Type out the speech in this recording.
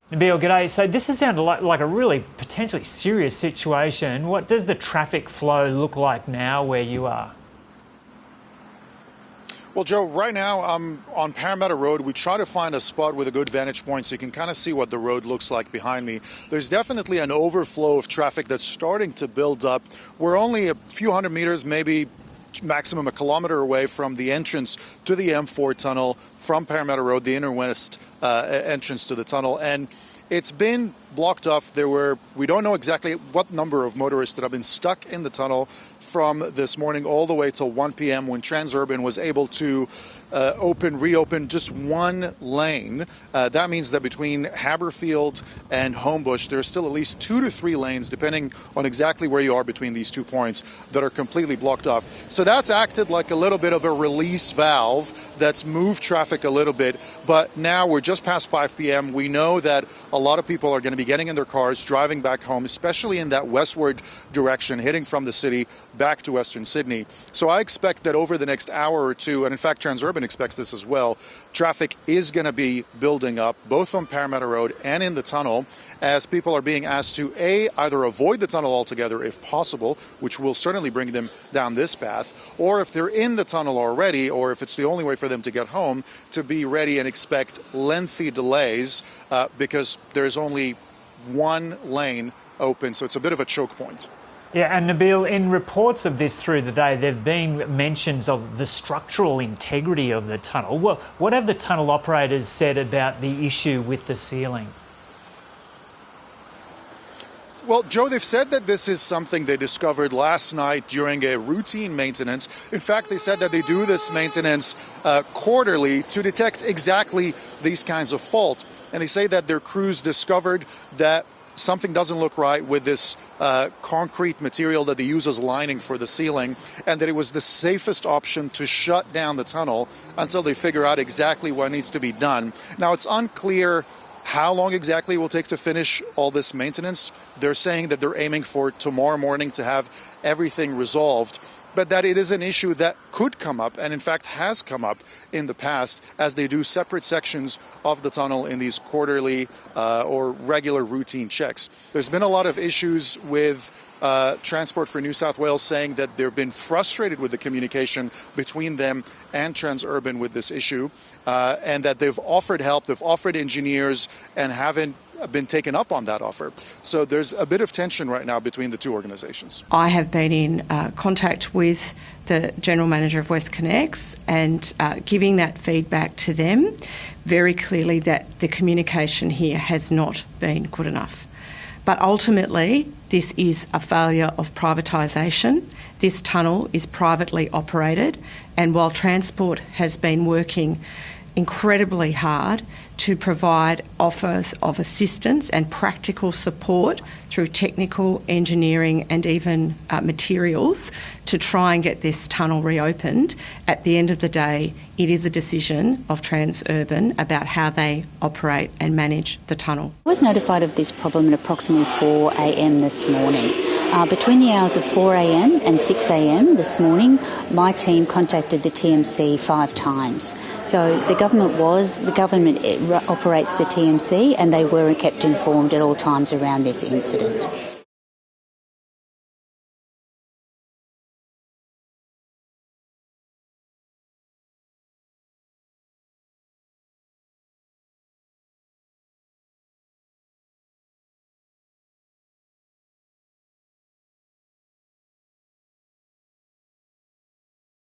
Nabil, g'day. So this has sounded like a really potentially serious situation. What does the traffic flow look like now where you are? Well, Joe, right now I'm on Parramatta Road. We try to find a spot with a good vantage point so you can kind of see what the road looks like behind me. There's definitely an overflow of traffic that's starting to build up. We're only a few hundred meters, maybe maximum a kilometre away from the entrance to the M4 tunnel from Parramatta Road, the inner west entrance to the tunnel. And it's been blocked off. We don't know exactly what number of motorists that have been stuck in the tunnel from this morning all the way till 1 p.m. when Transurban was able to reopen just one lane. That means that between Haberfield and Homebush, there's still at least 2 to 3 lanes, depending on exactly where you are between these 2 points, that are completely blocked off. So that's acted like a little bit of a release valve that's moved traffic a little bit. But now we're just past 5 p.m. We know that a lot of people are going to be getting in their cars, driving back home, especially in that westward direction, heading from the city back to Western Sydney. So I expect that over the next hour or two, and in fact Transurban expects this as well, traffic is going to be building up both on Parramatta Road and in the tunnel as people are being asked to either avoid the tunnel altogether if possible, which will certainly bring them down this path, or if they're in the tunnel already, or if it's the only way for them to get home, to be ready and expect lengthy delays because there's only one lane open, so it's a bit of a choke point. Yeah, and Nabil, in reports of this through the day, there have been mentions of the structural integrity of the tunnel. What have the tunnel operators said about the issue with the ceiling? Well, Joe, they've said that this is something they discovered last night during a routine maintenance. In fact, they said that they do this maintenance quarterly to detect exactly these kinds of fault. And they say that their crews discovered that something doesn't look right with this concrete material that they use as lining for the ceiling, and that it was the safest option to shut down the tunnel until they figure out exactly what needs to be done. Now, it's unclear how long exactly it will take to finish all this maintenance. They're saying that they're aiming for tomorrow morning to have everything resolved, but that it is an issue that could come up, and in fact has come up in the past, as they do separate sections of the tunnel in these quarterly or regular routine checks. There's been a lot of issues with Transport for New South Wales saying that they've been frustrated with the communication between them and Transurban with this issue, and that they've offered help, they've offered engineers, and haven't been taken up on that offer. So there's a bit of tension right now between the two organisations. I have been in contact with the General Manager of WestConnex and giving that feedback to them very clearly that the communication here has not been good enough. But ultimately, this is a failure of privatisation. This tunnel is privately operated, and while Transport has been working incredibly hard to provide offers of assistance and practical support through technical, engineering and even materials to try and get this tunnel reopened, at the end of the day, it is a decision of Transurban about how they operate and manage the tunnel. I was notified of this problem at approximately 4 a.m. this morning. Between the hours of 4 a.m. and 6 a.m. this morning, my team contacted the TMC 5 times. So the government operates the TMC, and they were kept informed at all times around this incident.